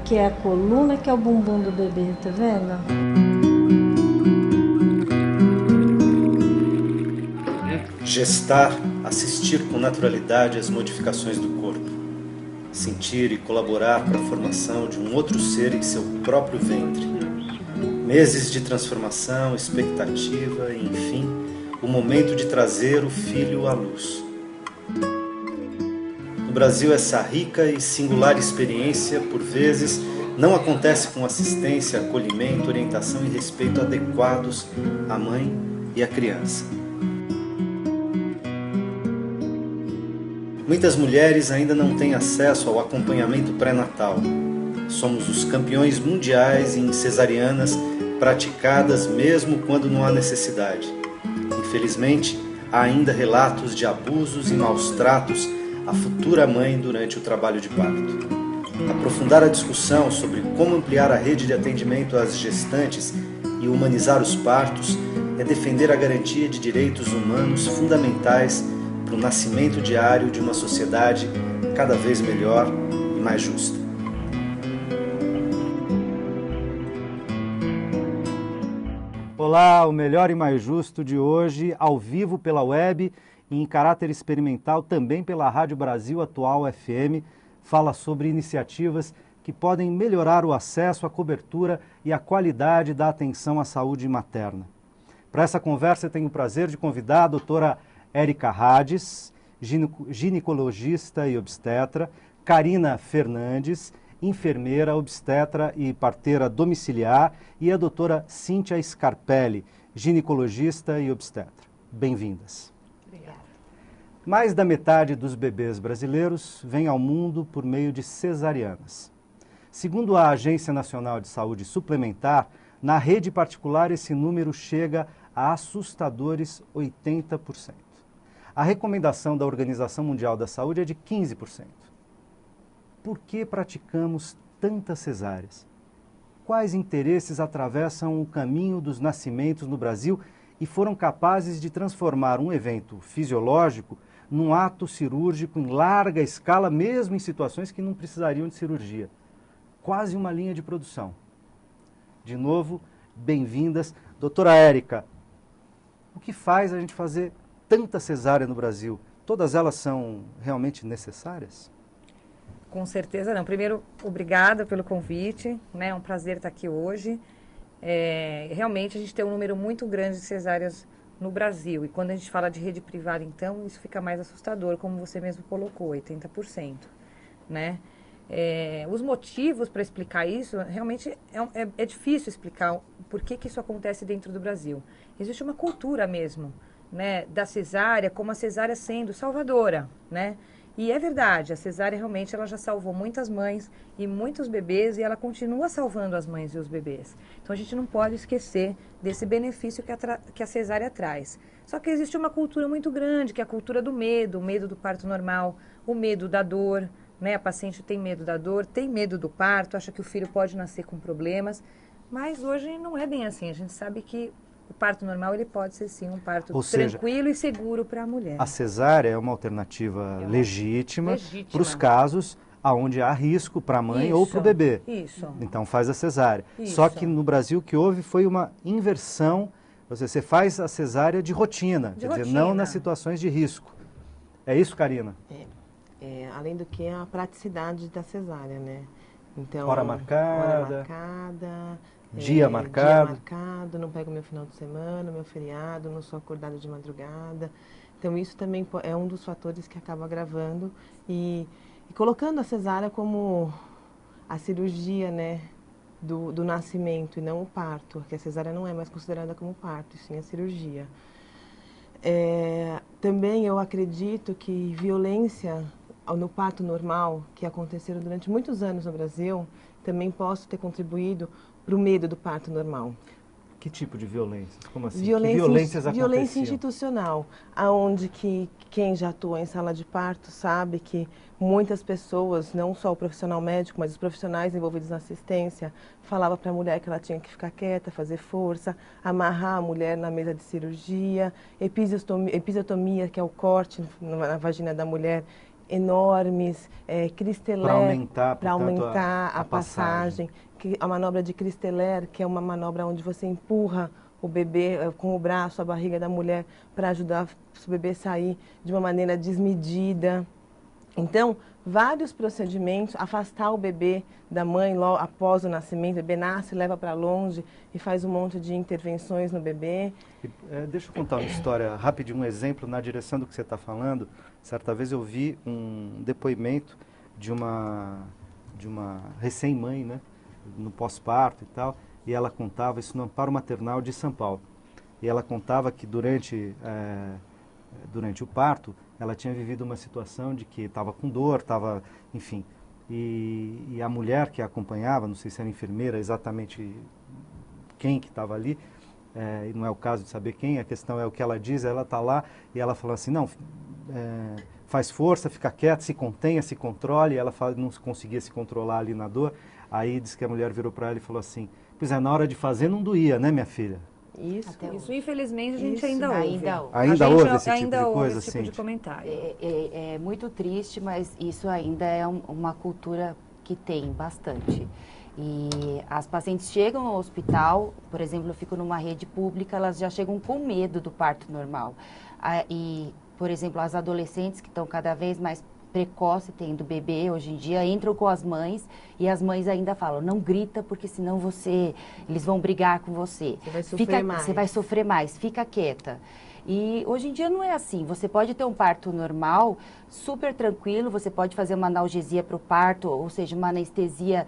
que é a coluna, que é o bumbum do bebê, tá vendo? Gestar, assistir com naturalidade às modificações do corpo. Sentir e colaborar para a formação de um outro ser em seu próprio ventre. Meses de transformação, expectativa e, enfim, o momento de trazer o filho à luz. No Brasil, essa rica e singular experiência, por vezes, não acontece com assistência, acolhimento, orientação e respeito adequados à mãe e à criança. Muitas mulheres ainda não têm acesso ao acompanhamento pré-natal. Somos os campeões mundiais em cesarianas praticadas mesmo quando não há necessidade. Infelizmente, há ainda relatos de abusos e maus-tratos à futura mãe durante o trabalho de parto. Aprofundar a discussão sobre como ampliar a rede de atendimento às gestantes e humanizar os partos é defender a garantia de direitos humanos fundamentais para o nascimento diário de uma sociedade cada vez melhor e mais justa. Olá, o Melhor e Mais Justo de hoje, ao vivo pela web e em caráter experimental também pela Rádio Brasil Atual FM, fala sobre iniciativas que podem melhorar o acesso, a cobertura e a qualidade da atenção à saúde materna. Para essa conversa eu tenho o prazer de convidar a doutora Érica Hades, ginecologista e obstetra, Karina Fernandes, enfermeira, obstetra e parteira domiciliar, e a doutora Cíntia Scarpelli, ginecologista e obstetra. Bem-vindas. Obrigada. Mais da metade dos bebês brasileiros vem ao mundo por meio de cesarianas. Segundo a Agência Nacional de Saúde Suplementar, na rede particular esse número chega a assustadores 80%. A recomendação da Organização Mundial da Saúde é de 15%. Por que praticamos tantas cesáreas? Quais interesses atravessam o caminho dos nascimentos no Brasil e foram capazes de transformar um evento fisiológico num ato cirúrgico em larga escala, mesmo em situações que não precisariam de cirurgia? Quase uma linha de produção. De novo, bem-vindas. Doutora Érica, o que faz a gente fazer tanta cesárea no Brasil? Todas elas são realmente necessárias? Com certeza não. Primeiro, obrigada pelo convite, né? É um prazer estar aqui hoje. Realmente a gente tem um número muito grande de cesáreas no Brasil. E quando a gente fala de rede privada, então, isso fica mais assustador, como você mesmo colocou, 80%, né? Os motivos para explicar isso, realmente é difícil explicar por que isso acontece dentro do Brasil. Existe uma cultura mesmo, né, da cesárea, como a cesárea sendo salvadora, né? E é verdade, a cesárea realmente ela já salvou muitas mães e muitos bebês e ela continua salvando as mães e os bebês. Então a gente não pode esquecer desse benefício que a cesárea traz. Só que existe uma cultura muito grande, que é a cultura do medo, o medo do parto normal, o medo da dor, né? A paciente tem medo da dor, tem medo do parto, acha que o filho pode nascer com problemas, mas hoje não é bem assim. A gente sabe que o parto normal ele pode ser sim um parto tranquilo e seguro para a mulher. A cesárea é uma alternativa legítima para os casos onde há risco para a mãe ou para o bebê. Isso. Então faz a cesárea. Isso. Só que no Brasil o que houve foi uma inversão. Você faz a cesárea de rotina, quer dizer, não nas situações de risco. É isso, Karina? Além do que a praticidade da cesárea, né? Então, hora marcada. Dia marcado, não pego meu final de semana, meu feriado, não sou acordada de madrugada. Então isso também é um dos fatores que acaba agravando e colocando a cesárea como a cirurgia, né, do nascimento e não o parto, porque a cesárea não é mais considerada como parto, e sim a cirurgia. Também eu acredito que violência no parto normal, que aconteceram durante muitos anos no Brasil, também possa ter contribuído para o medo do parto normal. Que tipo de violência? Como assim? Violência institucional, aonde que quem já atua em sala de parto sabe que muitas pessoas, não só o profissional médico, mas os profissionais envolvidos na assistência, falava para a mulher que ela tinha que ficar quieta, fazer força, amarrar a mulher na mesa de cirurgia, episiotomia, que é o corte na vagina da mulher, enormes, Cristeler, para aumentar a passagem. A manobra de Cristeler, que é uma manobra onde você empurra o bebê com o braço, a barriga da mulher, para ajudar o bebê a sair de uma maneira desmedida. Então, vários procedimentos, afastar o bebê da mãe logo após o nascimento, o bebê nasce, leva para longe e faz um monte de intervenções no bebê. Deixa eu contar uma história rapidinho, um exemplo na direção do que você está falando. Certa vez eu vi um depoimento de uma recém-mãe, né, no pós-parto e tal, e ela contava isso no Amparo Maternal de São Paulo. E ela contava que durante o parto, ela tinha vivido uma situação de que estava com dor, enfim. E a mulher que a acompanhava, não sei se era enfermeira, exatamente quem que estava ali, e não é o caso de saber quem, a questão é o que ela diz, ela está lá e ela falou assim, não, faz força, fica quieta, se contenha, se controle, e ela não conseguia se controlar ali na dor. Aí disse que a mulher virou para ela e falou assim, pois na hora de fazer não doía, né, minha filha? Isso infelizmente a gente ainda ouve. Ainda ouve esse tipo de coisa, esse tipo de comentário. É muito triste, mas isso ainda é uma cultura que tem bastante. E as pacientes chegam ao hospital, por exemplo, eu fico numa rede pública, elas já chegam com medo do parto normal. E, por exemplo, as adolescentes que estão cada vez mais precoce tendo bebê hoje em dia, entram com as mães e as mães ainda falam, não grita porque senão eles vão brigar com você. Você vai sofrer mais. Você vai sofrer mais, fica quieta. E hoje em dia não é assim, você pode ter um parto normal, super tranquilo, você pode fazer uma analgesia para o parto, ou seja, uma anestesia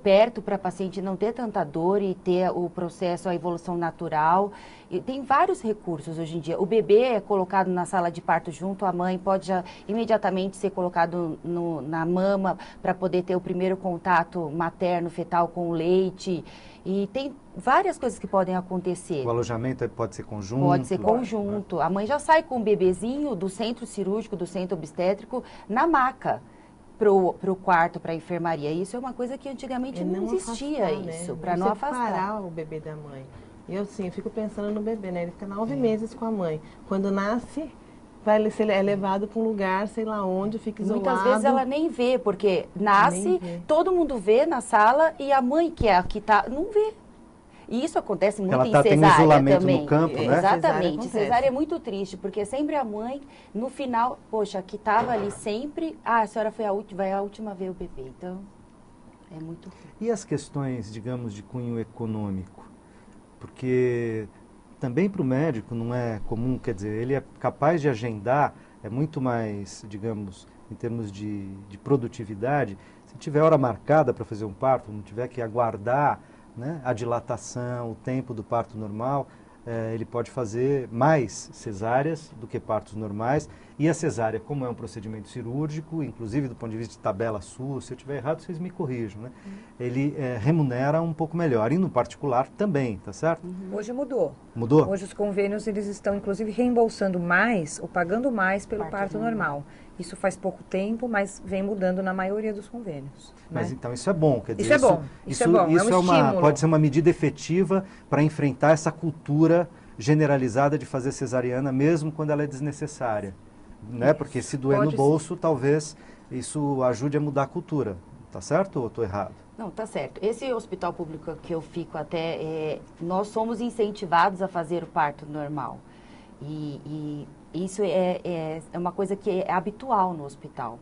perto para a paciente não ter tanta dor e ter o processo, a evolução natural. E tem vários recursos hoje em dia. O bebê é colocado na sala de parto junto à mãe, pode já imediatamente ser colocado na mama para poder ter o primeiro contato materno-fetal com o leite. E tem várias coisas que podem acontecer. O alojamento pode ser conjunto? Pode ser conjunto. A mãe já sai com o bebezinho do centro cirúrgico, do centro obstétrico, na maca pro quarto, para a enfermaria. Isso é uma coisa que antigamente não existia, isso, para não afastar. Separar o bebê da mãe. Eu fico pensando no bebê, né? Ele fica 9 meses com a mãe. Quando nasce, é levado para um lugar, sei lá onde, fica isolado. Muitas vezes ela nem vê, porque nasce, todo mundo vê na sala e a mãe que é a que tá, não vê. E isso acontece muito em cesárea tem um isolamento também. No campo, né? Exatamente. Cesárea é muito triste, porque sempre a mãe, no final, poxa, que estava ali sempre, a senhora vai a última ver o bebê. Então, é muito ruim. E as questões, digamos, de cunho econômico? Porque também para o médico não é comum, quer dizer, ele é capaz de agendar, é muito mais, digamos, em termos de produtividade, se tiver hora marcada para fazer um parto, não tiver que aguardar, né, a dilatação, o tempo do parto normal, ele pode fazer mais cesáreas do que partos normais. E a cesárea, como é um procedimento cirúrgico, inclusive do ponto de vista de tabela SUS, se eu estiver errado, vocês me corrijam, né? Ele remunera um pouco melhor. E no particular também, tá certo? Hoje mudou. Mudou? Hoje os convênios, eles estão, inclusive, reembolsando mais ou pagando mais pelo parto normal. Isso faz pouco tempo, mas vem mudando na maioria dos convênios. Mas então isso é bom, quer dizer, isso é bom. Isso é um estímulo. Pode ser uma medida efetiva para enfrentar essa cultura generalizada de fazer cesariana, mesmo quando ela é desnecessária. Né? Porque se doer no bolso, talvez isso ajude a mudar a cultura. Tá certo ou estou errado? Não, tá certo. Esse hospital público que eu fico nós somos incentivados a fazer o parto normal. E isso é uma coisa que é habitual no hospital,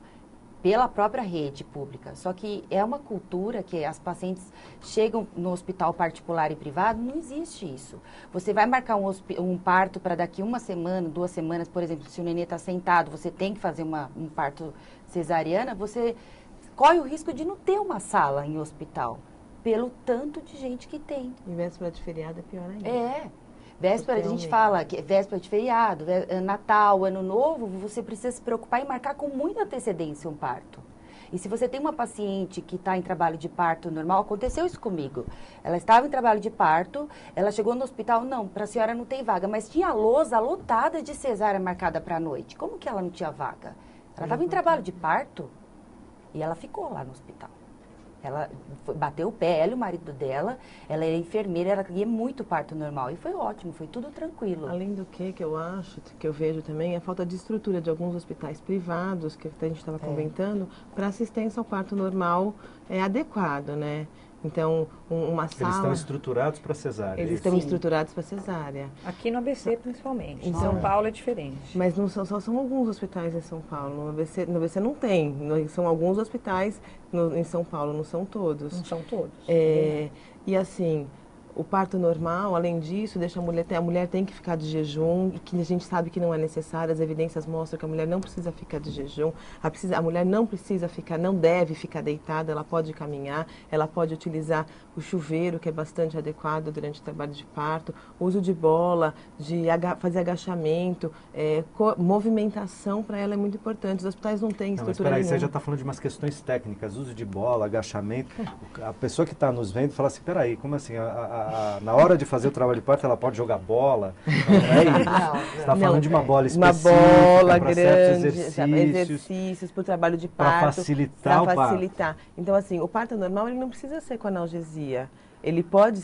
pela própria rede pública. Só que é uma cultura que as pacientes chegam no hospital particular e privado, não existe isso. Você vai marcar um parto para daqui 1 semana, 2 semanas, por exemplo, se o nenê está sentado, você tem que fazer um parto cesariana, você corre o risco de não ter uma sala em hospital, pelo tanto de gente que tem. Em véspera de feriado é pior ainda. Véspera, a gente fala que véspera de feriado, Natal, Ano Novo, você precisa se preocupar em marcar com muita antecedência um parto. E se você tem uma paciente que está em trabalho de parto normal, aconteceu isso comigo. Ela estava em trabalho de parto, ela chegou no hospital, não, para a senhora não tem vaga, mas tinha a lousa lotada de cesárea marcada para a noite. Como que ela não tinha vaga? Ela estava em trabalho de parto e ela ficou lá no hospital. Ela bateu o pé, ela e o marido dela, ela era enfermeira, ela queria muito parto normal. E foi ótimo, foi tudo tranquilo. Além do que eu acho, que eu vejo também, a falta de estrutura de alguns hospitais privados, que a gente estava comentando, para assistência ao parto normal adequado, né? Então, uma sala... Eles estão estruturados para cesárea. Eles estão estruturados para cesárea. Aqui no ABC, principalmente. Em Então, São Paulo é diferente. Mas não são, só são alguns hospitais em São Paulo. No ABC não tem. São alguns hospitais em São Paulo, não são todos. Não são todos. E assim, o parto normal, além disso, deixa a mulher tem que ficar de jejum, que a gente sabe que não é necessário, as evidências mostram que a mulher não precisa ficar de jejum, a mulher não precisa ficar, não deve ficar deitada, ela pode caminhar, ela pode utilizar o chuveiro, que é bastante adequado durante o trabalho de parto, uso de bola, fazer agachamento, movimentação para ela é muito importante. Os hospitais não têm estrutura Mas peraí, nenhuma. você já está falando de umas questões técnicas, uso de bola, agachamento. A pessoa que está nos vendo fala assim, peraí, como assim? Na hora de fazer o trabalho de parto, ela pode jogar bola? Não é isso. Você está falando de uma bola específica, uma bola para grande, certos exercícios para o trabalho de parto. Para facilitar o parto. Facilitar. Então, assim, o parto normal ele não precisa ser com analgesia. Ele pode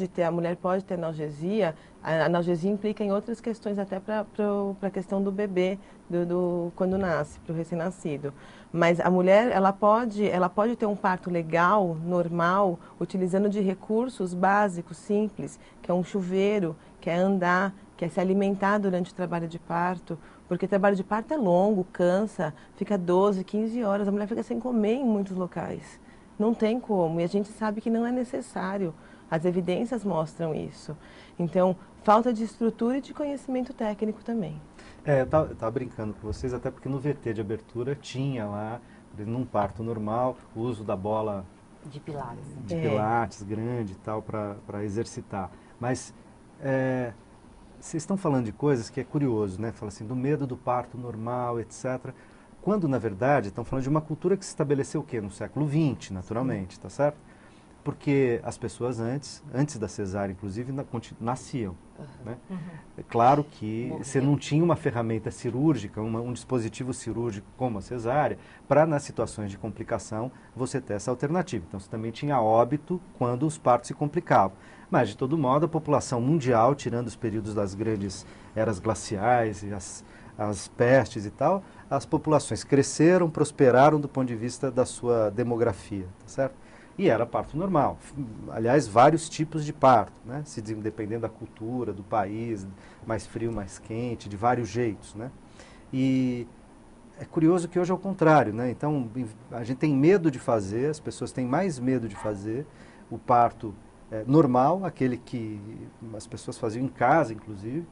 ter, a mulher pode ter analgesia. A analgesia implica em outras questões, até para a questão do bebê, quando nasce, para o recém-nascido. Mas a mulher, ela pode ter um parto legal, normal, utilizando de recursos básicos, simples, que é um chuveiro, que é andar, que é se alimentar durante o trabalho de parto, porque o trabalho de parto é longo, cansa, fica 12, 15 horas, a mulher fica sem comer em muitos locais. Não tem como, e a gente sabe que não é necessário. As evidências mostram isso. Então, falta de estrutura e de conhecimento técnico também. Eu estava brincando com vocês, até porque no VT de abertura tinha lá, num parto normal, o uso da bola De pilates. de pilates grande e tal, para exercitar. Mas vocês estão falando de coisas que é curioso, né? Fala assim, do medo do parto normal, etc. Quando, na verdade, estão falando de uma cultura que se estabeleceu o quê? No século XX, naturalmente, tá certo? Porque as pessoas antes da cesárea, inclusive, nasciam. Né? É claro que você não tinha uma ferramenta cirúrgica, um dispositivo cirúrgico como a cesárea, para nas situações de complicação você ter essa alternativa. Então você também tinha óbito quando os partos se complicavam. Mas, de todo modo, a população mundial, tirando os períodos das grandes eras glaciais e as pestes e tal, as populações cresceram, prosperaram do ponto de vista da sua demografia, tá certo? E era parto normal. Aliás, vários tipos de parto, né? Dependendo da cultura, do país, mais frio, mais quente, de vários jeitos, né? E é curioso que hoje é o contrário, né? Então, a gente tem medo de fazer, as pessoas têm mais medo de fazer o parto normal, aquele que as pessoas faziam em casa, inclusive,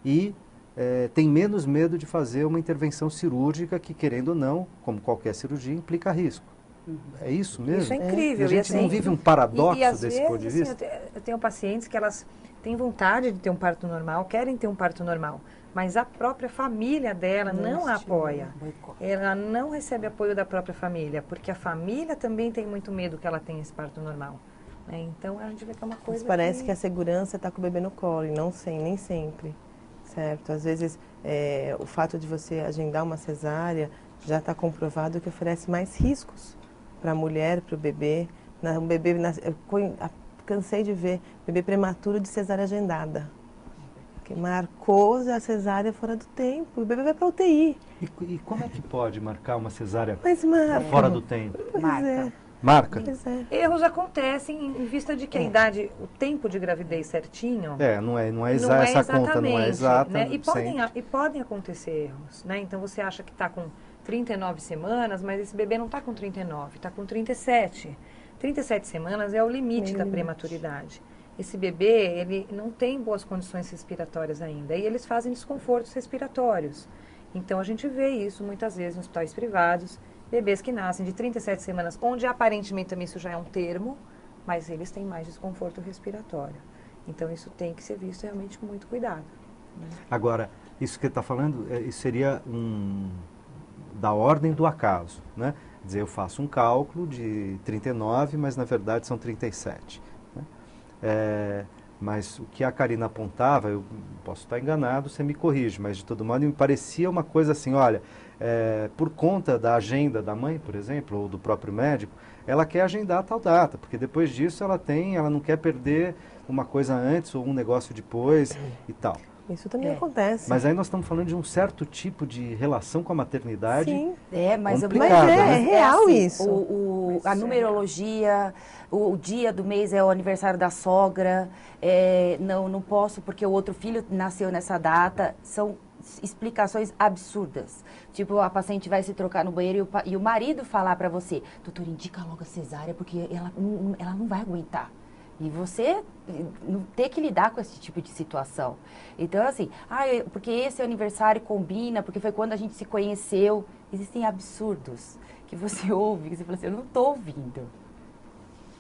e tem menos medo de fazer uma intervenção cirúrgica que, querendo ou não, como qualquer cirurgia, implica risco. É isso mesmo? Isso é incrível. E a gente não vive um paradoxo às desse vezes, ponto de vista? Assim, eu tenho pacientes que elas têm vontade de ter um parto normal, querem ter um parto normal, mas a própria família dela não a apoia. Ela não recebe apoio da própria família, porque a família também tem muito medo que ela tenha esse parto normal. Né? Então, a gente vê que é uma coisa. Mas parece que a segurança está com o bebê no colo, e não nem sempre. Certo? Às vezes, o fato de você agendar uma cesárea já está comprovado que oferece mais riscos para a mulher, para o bebê. Cansei de ver bebê prematuro de cesárea agendada. Que marcou a cesárea fora do tempo. O bebê vai para a UTI. E como é que pode marcar uma cesárea Mas marca. fora do tempo? Marca. Marca? Pois é. Erros acontecem em vista de que a idade, o tempo de gravidez certinho... Não é essa conta não é exata. Né? E podem acontecer erros. Né? Então, você acha que está com 39 semanas, mas esse bebê não está com 39, está com 37. 37 semanas é o limite da prematuridade. Esse bebê, ele não tem boas condições respiratórias ainda, e eles fazem desconfortos respiratórios. Então, a gente vê isso muitas vezes em hospitais privados, bebês que nascem de 37 semanas, onde aparentemente também isso já é um termo, mas eles têm mais desconforto respiratório. Então, isso tem que ser visto realmente com muito cuidado. Né? Agora, isso que você está falando, isso seria da ordem do acaso, né? Quer dizer, eu faço um cálculo de 39, mas na verdade são 37. Né? Mas o que a Karina apontava, eu posso estar enganado, você me corrige, mas de todo modo me parecia uma coisa assim, olha, por conta da agenda da mãe, por exemplo, ou do próprio médico, ela quer agendar tal data, porque depois disso ela não quer perder uma coisa antes ou um negócio depois e tal. Isso também acontece. Mas aí nós estamos falando de um certo tipo de relação com a maternidade. Sim. Mas complicada, é né? real assim, isso. a numerologia, o dia do mês é o aniversário da sogra, não posso porque o outro filho nasceu nessa data, são explicações absurdas. Tipo, a paciente vai se trocar no banheiro e o marido falar para você, doutor, indica logo a cesárea porque ela não vai aguentar. E você não ter que lidar com esse tipo de situação. Então, assim, porque esse aniversário combina, porque foi quando a gente se conheceu. Existem absurdos que você ouve, que você fala assim, eu não estou ouvindo.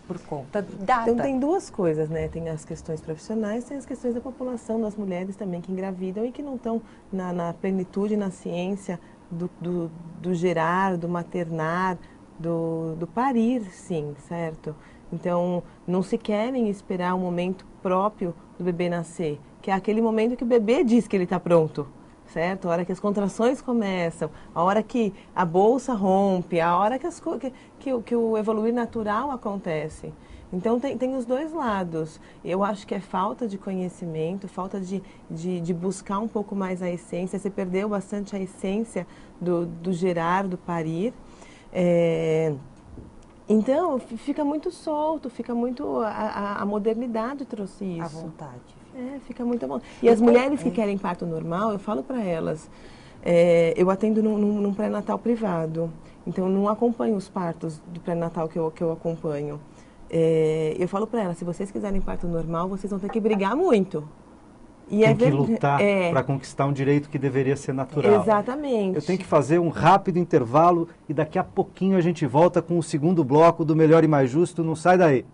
Por conta da data. Então tem duas coisas, né? Tem as questões profissionais, tem as questões da população, das mulheres também que engravidam e que não estão na plenitude, na ciência do gerar, do maternar, do parir, sim, certo? Então, não se querem esperar o momento próprio do bebê nascer, que é aquele momento que o bebê diz que ele está pronto, certo? A hora que as contrações começam, a hora que a bolsa rompe, a hora que o evoluir natural acontece. Então, tem os dois lados. Eu acho que é falta de conhecimento, falta de buscar um pouco mais a essência. Você perdeu bastante a essência do gerar, do parir. Então, fica muito solto, fica muito... A modernidade trouxe isso. À vontade. Fica muito bom. E as mulheres que querem parto normal, eu falo para elas, eu atendo num pré-natal privado, então eu não acompanho os partos do pré-natal que eu acompanho. Eu falo para elas, se vocês quiserem parto normal, vocês vão ter que brigar muito. E tem que lutar para conquistar um direito que deveria ser natural. Exatamente. Eu tenho que fazer um rápido intervalo e daqui a pouquinho a gente volta com o segundo bloco do Melhor e Mais Justo. Não sai daí.